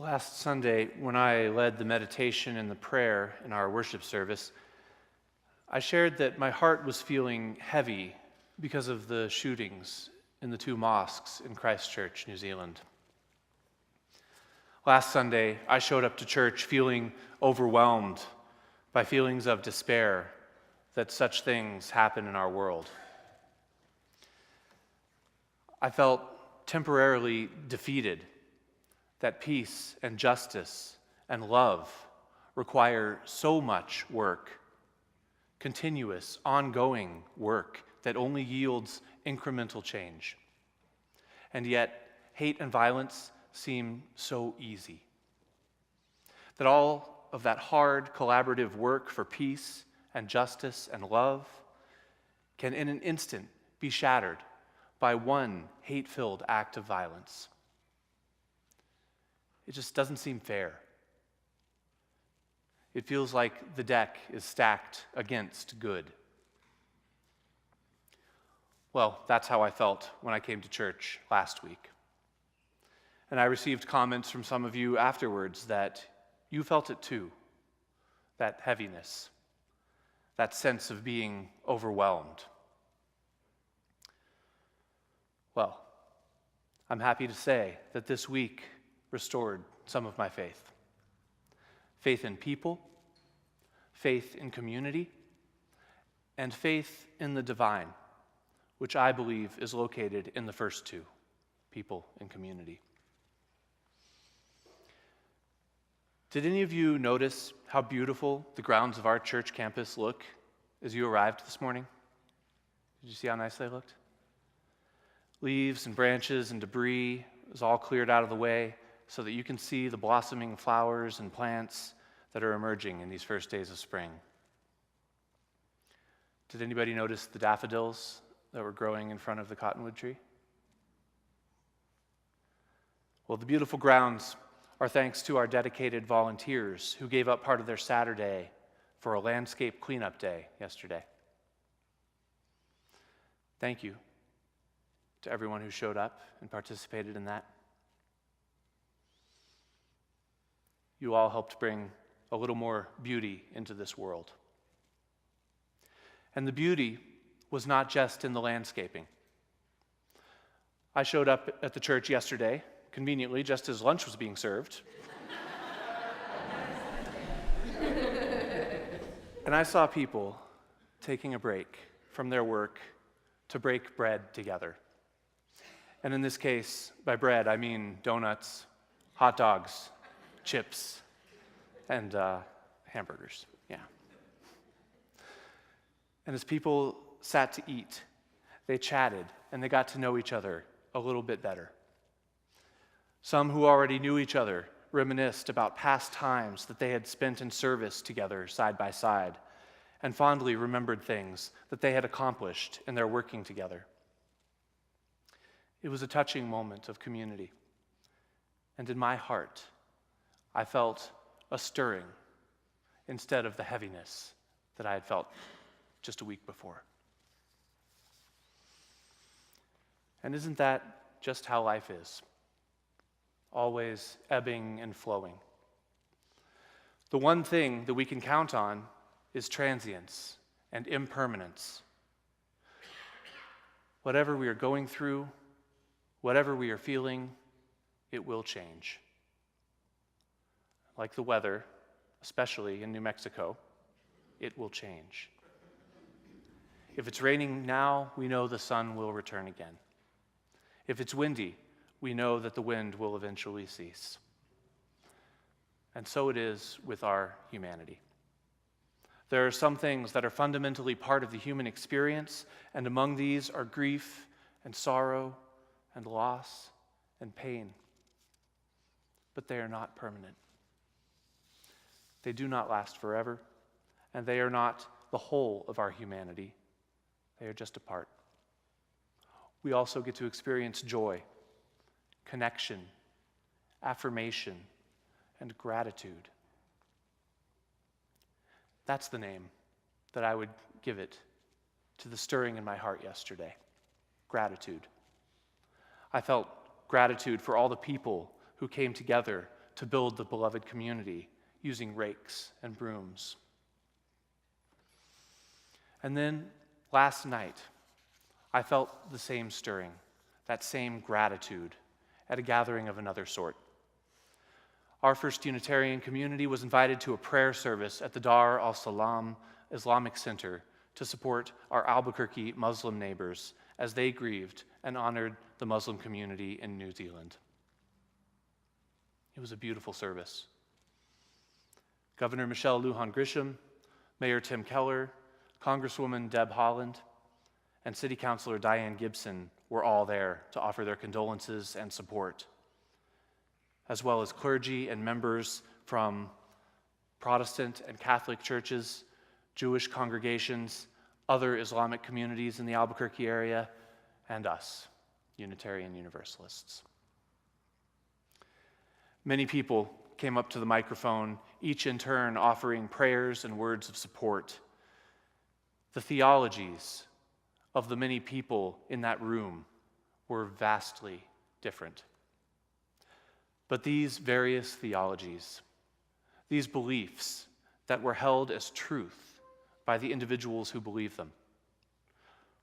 Last Sunday, when I led the meditation and the prayer in our worship service, I shared that my heart was feeling heavy because of the shootings in the two mosques in Christchurch, New Zealand. Last Sunday, I showed up to church feeling overwhelmed by feelings of despair that such things happen in our world. I felt temporarily defeated that peace and justice and love require so much work, continuous, ongoing work that only yields incremental change. And yet, hate and violence seem so easy. That all of that hard, collaborative work for peace and justice and love can in an instant be shattered by one hate-filled act of violence. It just doesn't seem fair. It feels like the deck is stacked against good. Well, that's how I felt when I came to church last week. And I received comments from some of you afterwards that you felt it too, that heaviness, that sense of being overwhelmed. Well, I'm happy to say that this week restored some of my faith. Faith in people, faith in community, and faith in the divine, which I believe is located in the first two, people and community. Did any of you notice how beautiful the grounds of our church campus look as you arrived this morning? Did you see how nice they looked? Leaves and branches and debris was all cleared out of the way so that you can see the blossoming flowers and plants that are emerging in these first days of spring. Did anybody notice the daffodils that were growing in front of the cottonwood tree? Well, the beautiful grounds are thanks to our dedicated volunteers who gave up part of their Saturday for a landscape cleanup day yesterday. Thank you to everyone who showed up and participated in that. You all helped bring a little more beauty into this world. And the beauty was not just in the landscaping. I showed up at the church yesterday, conveniently, just as lunch was being served. And I saw people taking a break from their work to break bread together. And in this case, by bread, I mean donuts, hot dogs, chips, and hamburgers, yeah. And as people sat to eat, they chatted and they got to know each other a little bit better. Some who already knew each other reminisced about past times that they had spent in service together side by side and fondly remembered things that they had accomplished in their working together. It was a touching moment of community. And in my heart, I felt a stirring instead of the heaviness that I had felt just a week before. And isn't that just how life is? Always ebbing and flowing. The one thing that we can count on is transience and impermanence. Whatever we are going through, whatever we are feeling, it will change. Like the weather, especially in New Mexico, it will change. If it's raining now, we know the sun will return again. If it's windy, we know that the wind will eventually cease. And so it is with our humanity. There are some things that are fundamentally part of the human experience, and among these are grief and sorrow and loss and pain. But they are not permanent. They do not last forever, and they are not the whole of our humanity. They are just a part. We also get to experience joy, connection, affirmation, and gratitude. That's the name that I would give it to the stirring in my heart yesterday. Gratitude. I felt gratitude for all the people who came together to build the beloved community using rakes and brooms. And then last night, I felt the same stirring, that same gratitude at a gathering of another sort. Our First Unitarian community was invited to a prayer service at the Dar al-Salam Islamic Center to support our Albuquerque Muslim neighbors as they grieved and honored the Muslim community in New Zealand. It was a beautiful service. Governor Michelle Lujan Grisham, Mayor Tim Keller, Congresswoman Deb Haaland, and City Councilor Diane Gibson were all there to offer their condolences and support, as well as clergy and members from Protestant and Catholic churches, Jewish congregations, other Islamic communities in the Albuquerque area, and us, Unitarian Universalists. Many people came up to the microphone, each in turn offering prayers and words of support. The theologies of the many people in that room were vastly different. But these various theologies, these beliefs that were held as truth by the individuals who believe them,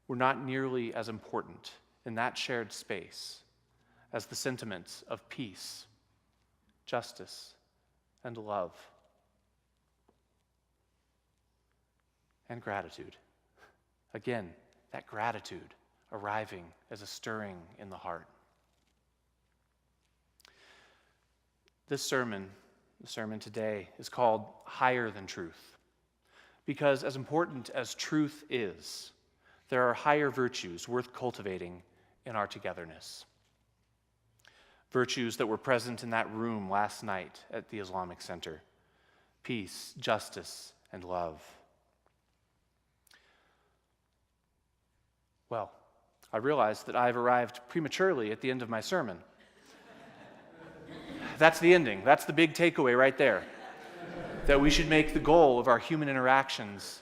were not nearly as important in that shared space as the sentiments of peace, justice, and love, and gratitude. Again, that gratitude arriving as a stirring in the heart. This sermon, the sermon today, is called Higher Than Truth, because as important as truth is, there are higher virtues worth cultivating in our togetherness. Virtues that were present in that room last night at the Islamic Center: peace, justice, and love. Well, I realize that I've arrived prematurely at the end of my sermon. That's the ending. That's the big takeaway right there. That we should make the goal of our human interactions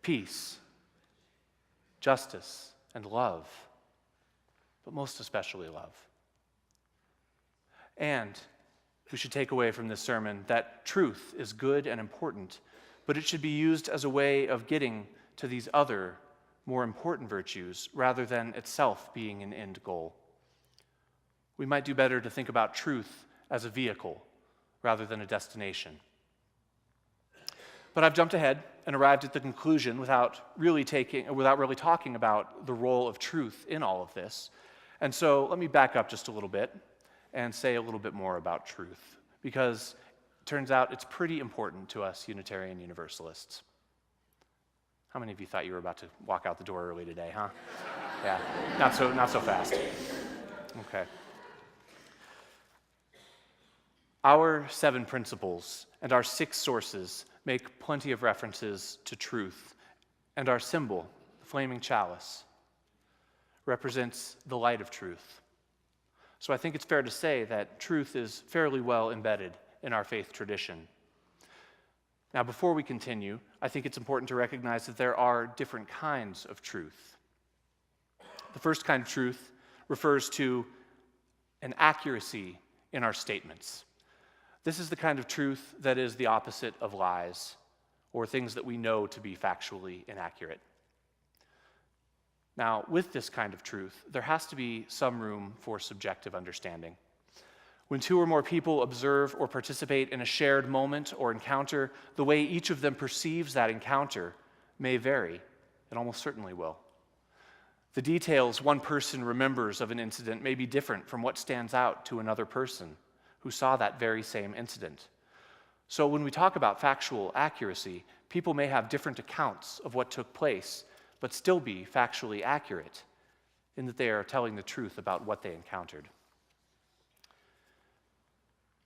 peace, justice, and love, but most especially love. And we should take away from this sermon that truth is good and important, but it should be used as a way of getting to these other, more important virtues rather than itself being an end goal. We might do better to think about truth as a vehicle rather than a destination. But I've jumped ahead and arrived at the conclusion without really talking about the role of truth in all of this. And so let me back up just a little bit and say a little bit more about truth, because it turns out it's pretty important to us Unitarian Universalists. How many of you thought you were about to walk out the door early today, huh? Yeah, not so fast. Okay. Our 7 principles and our 6 sources make plenty of references to truth, and our symbol, the flaming chalice, represents the light of truth. So I think it's fair to say that truth is fairly well embedded in our faith tradition. Now, before we continue, I think it's important to recognize that there are different kinds of truth. The first kind of truth refers to an accuracy in our statements. This is the kind of truth that is the opposite of lies, or things that we know to be factually inaccurate. Now, with this kind of truth, there has to be some room for subjective understanding. When 2 or more people observe or participate in a shared moment or encounter, the way each of them perceives that encounter may vary. It almost certainly will. The details one person remembers of an incident may be different from what stands out to another person who saw that very same incident. So when we talk about factual accuracy, people may have different accounts of what took place, but still be factually accurate in that they are telling the truth about what they encountered.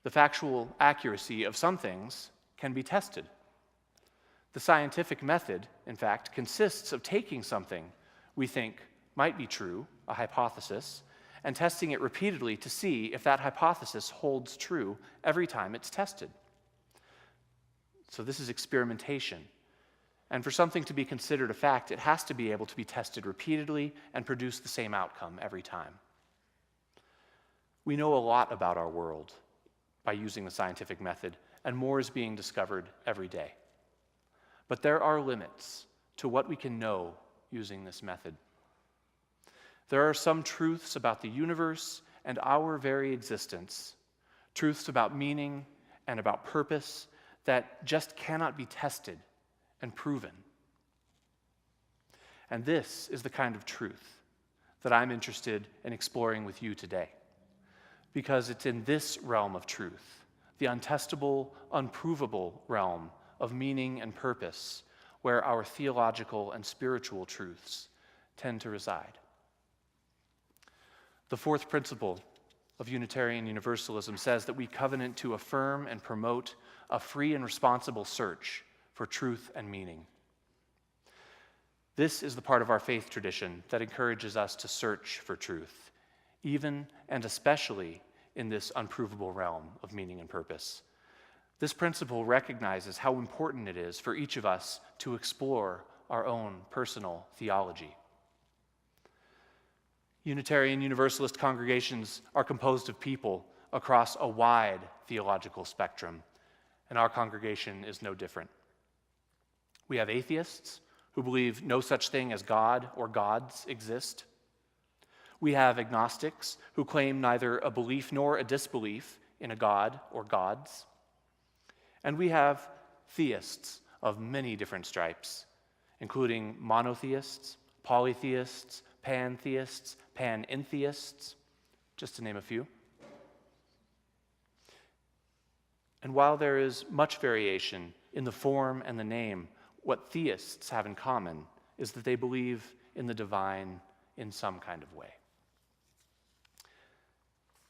The factual accuracy of some things can be tested. The scientific method, in fact, consists of taking something we think might be true, a hypothesis, and testing it repeatedly to see if that hypothesis holds true every time it's tested. So this is experimentation. And for something to be considered a fact, it has to be able to be tested repeatedly and produce the same outcome every time. We know a lot about our world by using the scientific method, and more is being discovered every day. But there are limits to what we can know using this method. There are some truths about the universe and our very existence, truths about meaning and about purpose that just cannot be tested and proven. And this is the kind of truth that I'm interested in exploring with you today, because it's in this realm of truth, the untestable, unprovable realm of meaning and purpose, where our theological and spiritual truths tend to reside. The fourth principle of Unitarian Universalism says that we covenant to affirm and promote a free and responsible search for truth and meaning. This is the part of our faith tradition that encourages us to search for truth, even and especially in this unprovable realm of meaning and purpose. This principle recognizes how important it is for each of us to explore our own personal theology. Unitarian Universalist congregations are composed of people across a wide theological spectrum, and our congregation is no different. We have atheists who believe no such thing as God or gods exist. We have agnostics who claim neither a belief nor a disbelief in a god or gods. And we have theists of many different stripes, including monotheists, polytheists, pantheists, panentheists, just to name a few. And while there is much variation in the form and the name, what theists have in common is that they believe in the divine in some kind of way.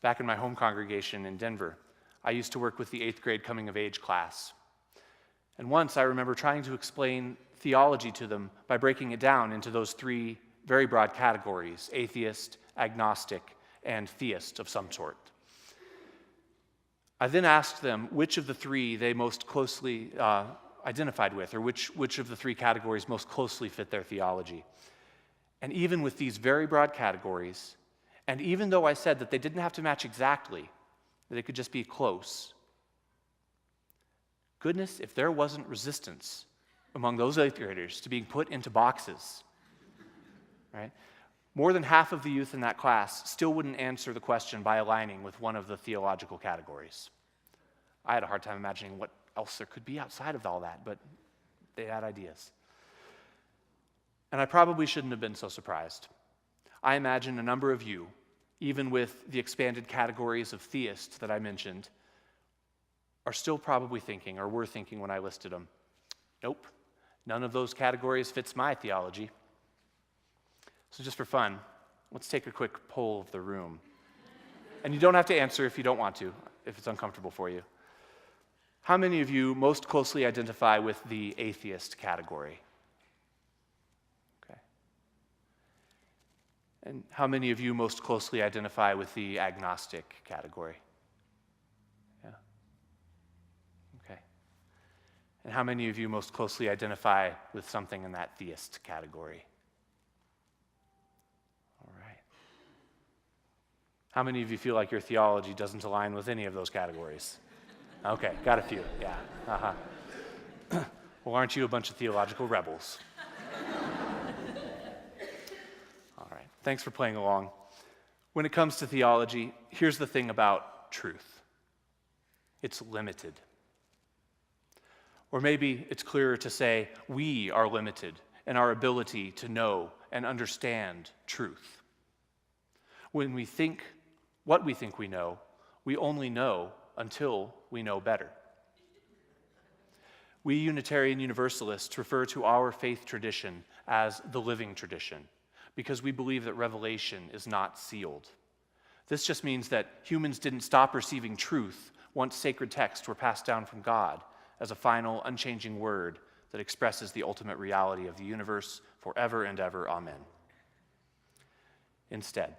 Back in my home congregation in Denver, I used to work with the 8th grade coming of age class. And once I remember trying to explain theology to them by breaking it down into those three very broad categories: atheist, agnostic, and theist of some sort. I then asked them which of the three they most closely identified with, or which of the three categories most closely fit their theology. And even with these very broad categories, and even though I said that they didn't have to match exactly, that it could just be close, goodness, if there wasn't resistance among those 8th graders to being put into boxes, right? More than half of the youth in that class still wouldn't answer the question by aligning with one of the theological categories. I had a hard time imagining what else there could be outside of all that, but they had ideas. And I probably shouldn't have been so surprised. I imagine a number of you, even with the expanded categories of theists that I mentioned, are still probably thinking, or were thinking when I listed them, nope, none of those categories fits my theology. So just for fun, let's take a quick poll of the room. And you don't have to answer if you don't want to, if it's uncomfortable for you. How many of you most closely identify with the atheist category? Okay. And how many of you most closely identify with the agnostic category? Yeah. Okay. And how many of you most closely identify with something in that theist category? All right. How many of you feel like your theology doesn't align with any of those categories? Okay, got a few, yeah. Well, aren't you a bunch of theological rebels? All right, thanks for playing along. When it comes to theology, here's the thing about truth. It's limited. Or maybe it's clearer to say we are limited in our ability to know and understand truth. When we think what we think we know, we only know until we know better. We Unitarian Universalists refer to our faith tradition as the living tradition because we believe that revelation is not sealed. This just means that humans didn't stop receiving truth once sacred texts were passed down from God as a final, unchanging word that expresses the ultimate reality of the universe forever and ever. Amen. Instead,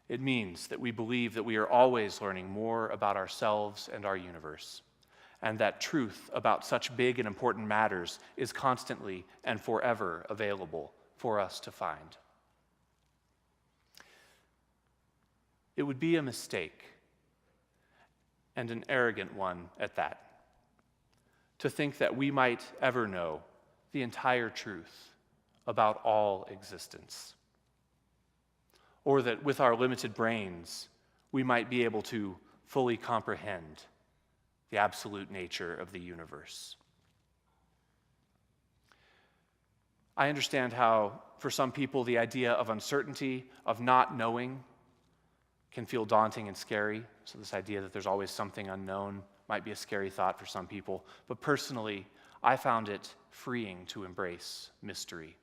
it means that we believe that we are always learning more about ourselves and our universe, and that truth about such big and important matters is constantly and forever available for us to find. It would be a mistake and an arrogant one at that, to think that we might ever know the entire truth about all existence, or that with our limited brains, we might be able to fully comprehend the absolute nature of the universe. I understand how, for some people, the idea of uncertainty, of not knowing, can feel daunting and scary. So this idea that there's always something unknown might be a scary thought for some people. But personally, I found it freeing to embrace mystery.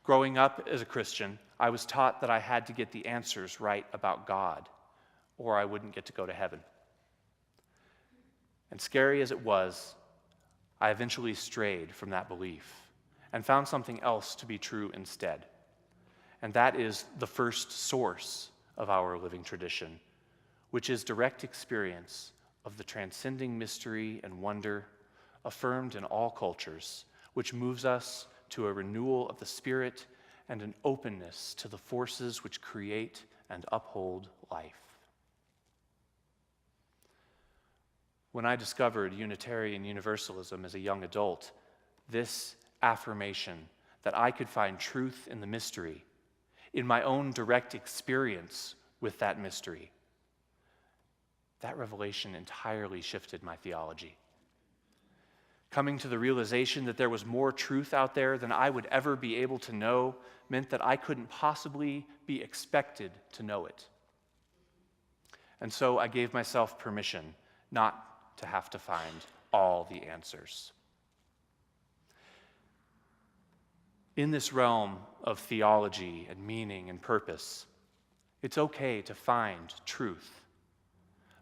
Growing up as a Christian, I was taught that I had to get the answers right about God, or I wouldn't get to go to heaven. And scary as it was, I eventually strayed from that belief and found something else to be true instead. And that is the first source of our living tradition, which is direct experience of the transcending mystery and wonder affirmed in all cultures, which moves us to a renewal of the spirit and an openness to the forces which create and uphold life. When I discovered Unitarian Universalism as a young adult, this affirmation that I could find truth in the mystery, in my own direct experience with that mystery, that revelation entirely shifted my theology. Coming to the realization that there was more truth out there than I would ever be able to know meant that I couldn't possibly be expected to know it. And so I gave myself permission not to have to find all the answers. In this realm of theology and meaning and purpose, it's okay to find truth,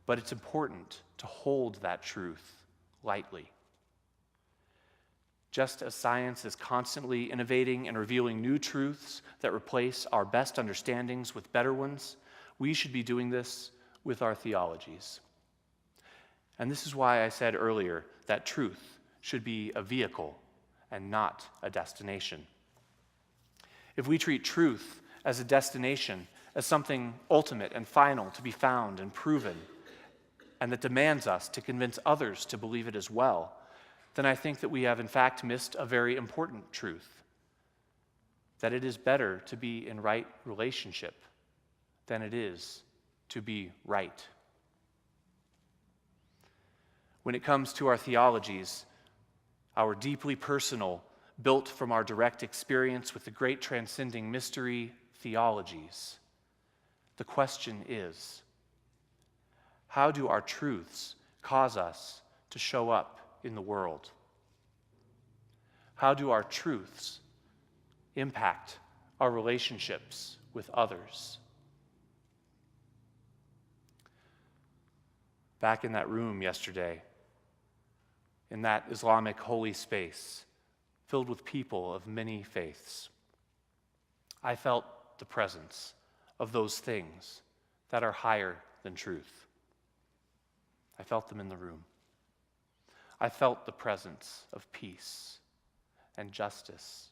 but it's important to hold that truth lightly. Just as science is constantly innovating and revealing new truths that replace our best understandings with better ones, we should be doing this with our theologies. And this is why I said earlier that truth should be a vehicle and not a destination. If we treat truth as a destination, as something ultimate and final to be found and proven, and that demands us to convince others to believe it as well, then I think that we have in fact missed a very important truth, that it is better to be in right relationship than it is to be right. When it comes to our theologies, our deeply personal, built from our direct experience with the great transcending mystery theologies, the question is, how do our truths cause us to show up in the world? How do our truths impact our relationships with others? Back in that room yesterday, in that Islamic holy space, filled with people of many faiths, I felt the presence of those things that are higher than truth. I felt them in the room. I felt the presence of peace and justice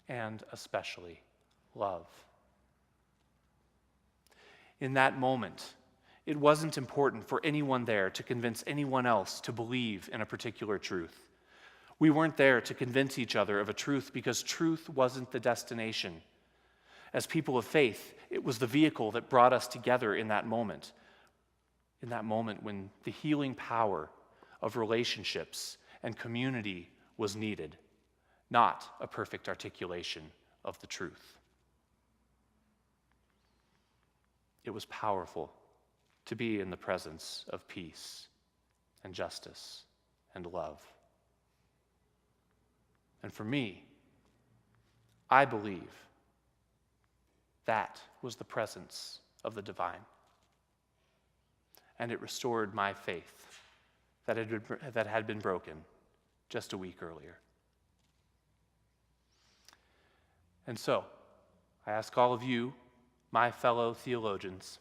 and especially love. In that moment, it wasn't important for anyone there to convince anyone else to believe in a particular truth. We weren't there to convince each other of a truth because truth wasn't the destination. As people of faith, it was the vehicle that brought us together in that moment when the healing power of relationships and community was needed, not a perfect articulation of the truth. It was powerful to be in the presence of peace and justice and love. And for me, I believe that was the presence of the divine. And it restored my faith that had been broken just a week earlier. And so, I ask all of you, my fellow theologians,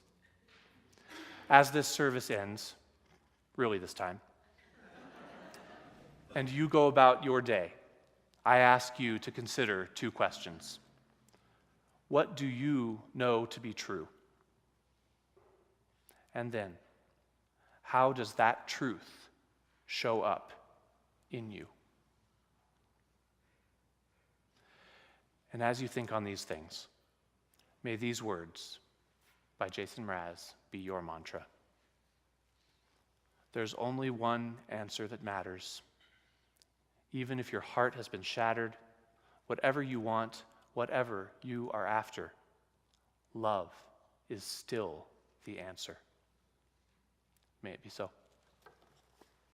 as this service ends, really this time, and you go about your day, I ask you to consider two questions. What do you know to be true? And then, How does that truth show up in you? And as you think on these things, may these words by Jason Mraz be your mantra. There's only one answer that matters. Even if your heart has been shattered, whatever you want, whatever you are after, love is still the answer. May it be so.